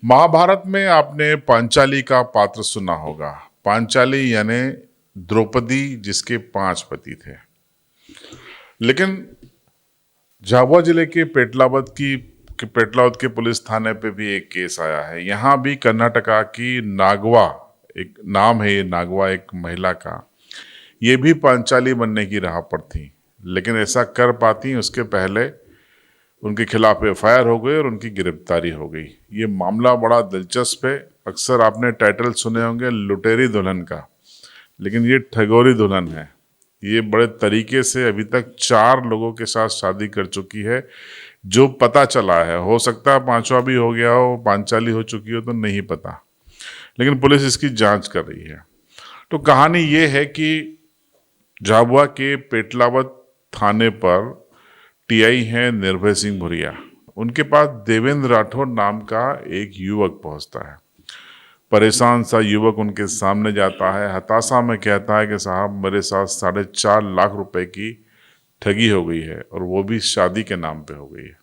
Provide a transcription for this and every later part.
महाभारत में आपने पांचाली का पात्र सुना होगा। पांचाली यानी द्रौपदी, जिसके 5 पति थे। लेकिन झाबुआ जिले के पेटलावद के पुलिस थाने पे भी एक केस आया है। यहाँ भी कर्नाटका की नागवा, एक नाम है ये नागवा, एक महिला का, ये भी पांचाली बनने की राह पर थी। लेकिन ऐसा कर पाती उसके पहले उनके खिलाफ एफआईआर हो गई और उनकी गिरफ्तारी हो गई। ये मामला बड़ा दिलचस्प है। अक्सर आपने टाइटल सुने होंगे लुटेरी दुल्हन का, लेकिन ये ठगोरी दुल्हन है। ये बड़े तरीके से अभी तक 4 लोगों के साथ शादी कर चुकी है, जो पता चला है। हो सकता है 5वां भी हो गया हो, पांचाली हो चुकी हो, तो नहीं पता। लेकिन पुलिस इसकी जांच कर रही है। तो कहानी ये है कि झाबुआ के पेटलावद थाने पर टीआई हैं निर्भय सिंह भुरिया। उनके पास देवेंद्र राठौर नाम का एक युवक पहुंचता है। परेशान सा युवक उनके सामने जाता है, हताशा में कहता है कि साहब, मेरे साथ 4.5 लाख रुपए की ठगी हो गई है, और वो भी शादी के नाम पे हो गई है।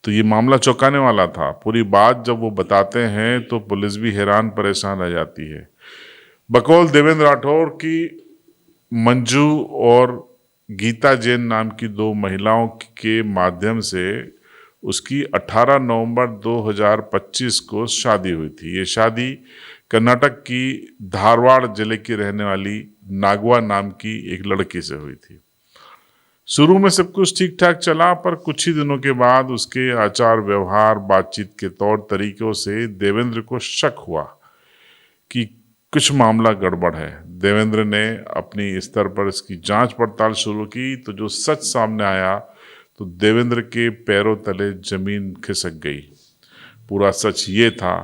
तो ये मामला चौंकाने वाला था। पूरी बात जब वो बताते हैं तो पुलिस भी हैरान परेशान रह जाती है। बकौल देवेंद्र राठौर की मंजू और गीता जैन नाम की 2 महिलाओं के माध्यम से उसकी 18 नवंबर 2025 को शादी हुई थी। ये शादी कर्नाटक की धारवाड़ जिले की रहने वाली नागवा नाम की एक लड़की से हुई थी। शुरू में सब कुछ ठीक ठाक चला, पर कुछ ही दिनों के बाद उसके आचार व्यवहार, बातचीत के तौर तरीकों से देवेंद्र को शक हुआ कि कुछ मामला गड़बड़ है। देवेंद्र ने अपनी स्तर पर इसकी जांच पड़ताल शुरू की, तो जो सच सामने आया तो देवेंद्र के पैरों तले जमीन खिसक गई। पूरा सच ये था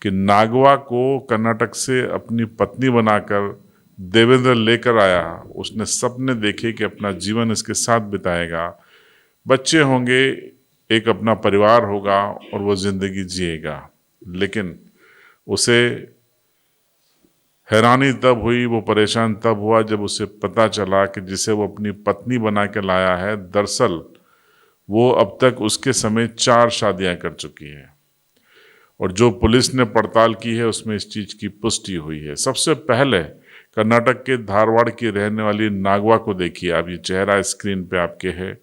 कि नागवा को कर्नाटक से अपनी पत्नी बनाकर देवेंद्र लेकर आया। उसने सपने देखे कि अपना जीवन इसके साथ बिताएगा, बच्चे होंगे, एक अपना परिवार होगा और वो जिंदगी जिएगा। लेकिन उसे हैरानी तब हुई, वो परेशान तब हुआ जब उसे पता चला कि जिसे वो अपनी पत्नी बना के लाया है, दरअसल वो अब तक उसके समेत 4 शादियां कर चुकी है। और जो पुलिस ने पड़ताल की है उसमें इस चीज की पुष्टि हुई है। सबसे पहले कर्नाटक के धारवाड़ की रहने वाली नागवा को देखिए आप। ये चेहरा स्क्रीन पे आपके है,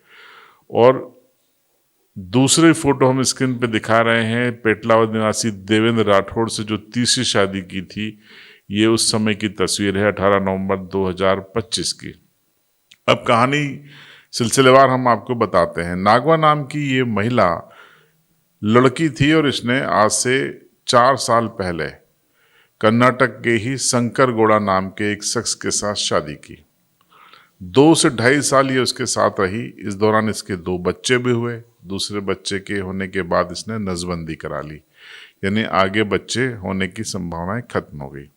और दूसरी फोटो हम स्क्रीन पे दिखा रहे हैं पेटलावद निवासी देवेंद्र राठौड़ से जो तीसरी शादी की थी। ये उस समय की तस्वीर है, 18 नवंबर 2025 की। अब कहानी सिलसिलेवार हम आपको बताते हैं। नागवा नाम की ये महिला लड़की थी और इसने आज से 4 साल पहले कर्नाटक के ही शंकर गौड़ा नाम के एक शख्स के साथ शादी की। 2 से 2.5 साल ये उसके साथ रही। इस दौरान इसके 2 बच्चे भी हुए। दूसरे बच्चे के होने के बाद इसने नसबंदी करा ली, यानी आगे बच्चे होने की संभावनाएं खत्म हो गई।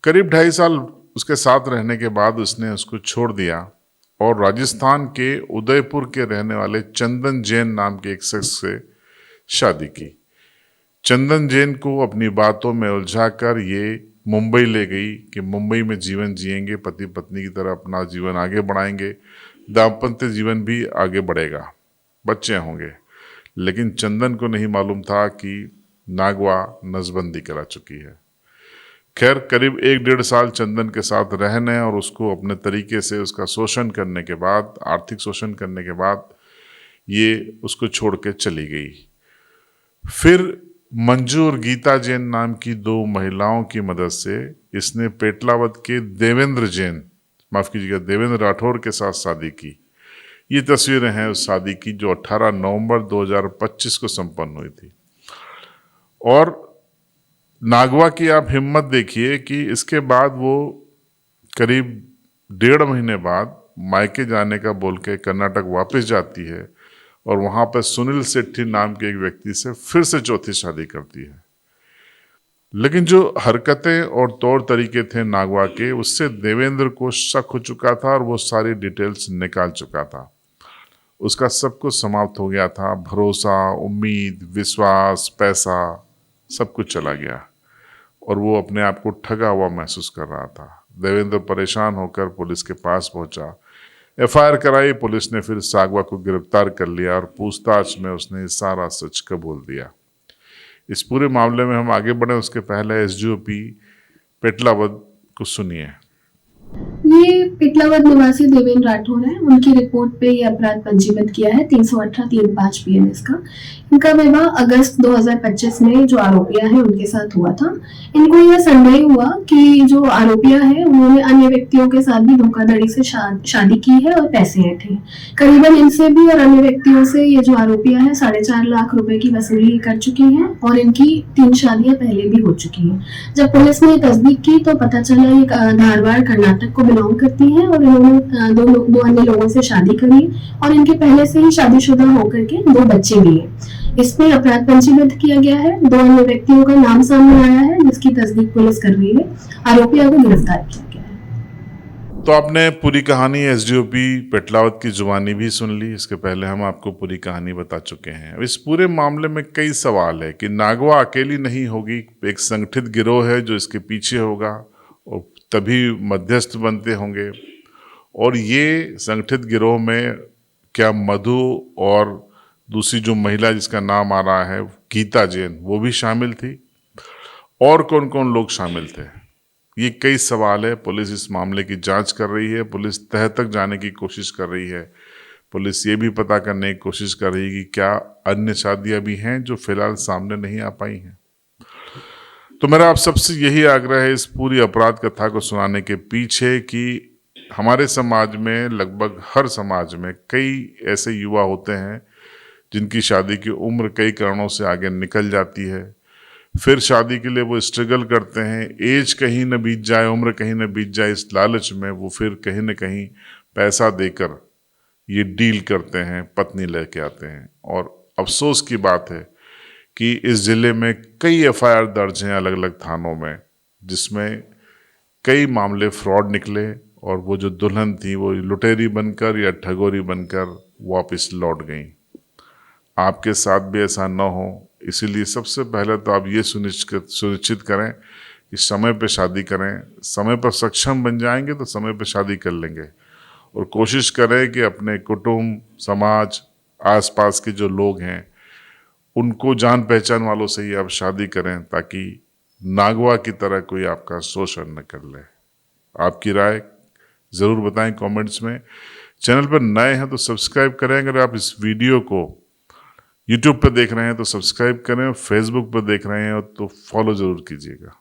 करीब 2.5 साल उसके साथ रहने के बाद उसने उसको छोड़ दिया और राजस्थान के उदयपुर के रहने वाले चंदन जैन नाम के एक शख्स से शादी की। चंदन जैन को अपनी बातों में उलझाकर ये मुंबई ले गई कि मुंबई में जीवन जिएंगे, पति पत्नी की तरह अपना जीवन आगे बढ़ाएंगे, दाम्पत्य जीवन भी आगे बढ़ेगा, बच्चे होंगे। लेकिन चंदन को नहीं मालूम था कि नागवा नसबंदी करा चुकी है। खैर, करीब 1-1.5 साल चंदन के साथ रहने और उसको अपने तरीके से उसका शोषण करने के बाद, आर्थिक शोषण करने के बाद, ये उसको छोड़ के चली गई। फिर मंजू और गीता जैन नाम की 2 महिलाओं की मदद से इसने पेटलावद के देवेंद्र राठौर के साथ शादी की। ये तस्वीरें हैं उस शादी की जो 18 नवंबर 2025 को संपन्न हुई थी। और नागवा की आप हिम्मत देखिए कि इसके बाद वो करीब 1.5 महीने बाद मायके जाने का बोल के कर्नाटक वापस जाती है और वहां पर सुनील सेट्टी नाम के एक व्यक्ति से फिर से चौथी शादी करती है। लेकिन जो हरकतें और तौर तरीके थे नागवा के, उससे देवेंद्र को शक हो चुका था और वो सारी डिटेल्स निकाल चुका था। उसका सब कुछ समाप्त हो गया था। भरोसा, उम्मीद, विश्वास, पैसा, सब कुछ चला गया और वो अपने आप को ठगा हुआ महसूस कर रहा था। देवेंद्र परेशान होकर पुलिस के पास पहुंचा। एफआईआर कराई। पुलिस ने फिर नागवा को गिरफ्तार कर लिया और पूछताछ में उसने सारा सच कबूल दिया। इस पूरे मामले में हम आगे बढ़े उसके पहले एसडीओपी पेटलावद को सुनिए। ये पिटलावद निवासी देवेंद्र राठौर है। उनकी रिपोर्ट पे ये अपराध पंजीबद्ध किया है 318-3-5 बीएनएस का। इनका विवाह अगस्त 2025 में जो आरोपियां हैं उनके साथ हुआ था। इनको यह संदेह हुआ कि जो आरोपियां हैं उन्होंने अन्य व्यक्तियों के साथ भी धोखाधड़ी से शादी की है और पैसे ऐंठे। करीबन इनसे भी और अन्य व्यक्तियों से ये जो आरोपियां हैं 4.5 लाख रुपए की वसूली कर चुकी हैं और इनकी 3 शादियां पहले भी हो चुकी हैं। जब पुलिस ने तस्दीक की तो पता चला ये धारवाड़ कर्नाटक को बिलोंग करती हैं और इन्होंने दो अन्य लोगों से शादी करी और इनके पहले से ही शादीशुदा होकर के 2 बच्चे भी हैं। इसमें अपराध पंजीबद्ध किया गया है। 2 अन्य व्यक्तियों का नाम सामने आया है जिसकी तस्दीक पुलिस कर रही है। आरोपियों को गिरफ्तार किया गया है। तो आपने पूरी कहानी एसडीओपी पेटलावद की जुबानी भी सुन ली। इसके पहले हम आपको पूरी कहानी बता चुके हैं। अब इस पूरे मामले में कई सवाल है कि नागवा अकेली नहीं होगी, एक संगठित गिरोह है जो इसके पीछे होगा और तभी मध्यस्थ बनते होंगे। और ये संगठित गिरोह में क्या मधु और दूसरी जो महिला जिसका नाम आ रहा है गीता जैन, वो भी शामिल थी? और कौन कौन लोग शामिल थे? ये कई सवाल है। पुलिस इस मामले की जांच कर रही है। पुलिस तह तक जाने की कोशिश कर रही है। पुलिस ये भी पता करने की कोशिश कर रही है कि क्या अन्य शादियां भी हैं जो फिलहाल सामने नहीं आ पाई हैं। तो मेरा आप सबसे यही आग्रह है इस पूरी अपराध कथा को सुनाने के पीछे कि हमारे समाज में, लगभग हर समाज में कई ऐसे युवा होते हैं जिनकी शादी की उम्र कई कारणों से आगे निकल जाती है। फिर शादी के लिए वो स्ट्रगल करते हैं। एज कहीं न बीत जाए, उम्र कहीं न बीत जाए, इस लालच में वो फिर कहीं न कहीं पैसा देकर ये डील करते हैं, पत्नी लेके आते हैं। और अफसोस की बात है कि इस जिले में कई एफआईआर दर्ज हैं अलग अलग थानों में, जिसमें कई मामले फ्रॉड निकले और वो जो दुल्हन थी वो लुटेरी बनकर या ठगोरी बनकर वापस लौट गई। आपके साथ भी ऐसा न हो, इसीलिए सबसे पहले तो आप ये सुनिश्चित करें कि समय पे शादी करें। समय पर सक्षम बन जाएंगे तो समय पे शादी कर लेंगे। और कोशिश करें कि अपने कुटुंब, समाज, आसपास के जो लोग हैं उनको, जान पहचान वालों से ही आप शादी करें ताकि नागवा की तरह कोई आपका शोषण न कर ले। आपकी राय ज़रूर बताएं कमेंट्स में। चैनल पर नए हैं तो सब्सक्राइब करें। अगर आप इस वीडियो को यूट्यूब पर देख रहे हैं तो सब्सक्राइब करें, फेसबुक पर देख रहे हैं तो फॉलो ज़रूर कीजिएगा।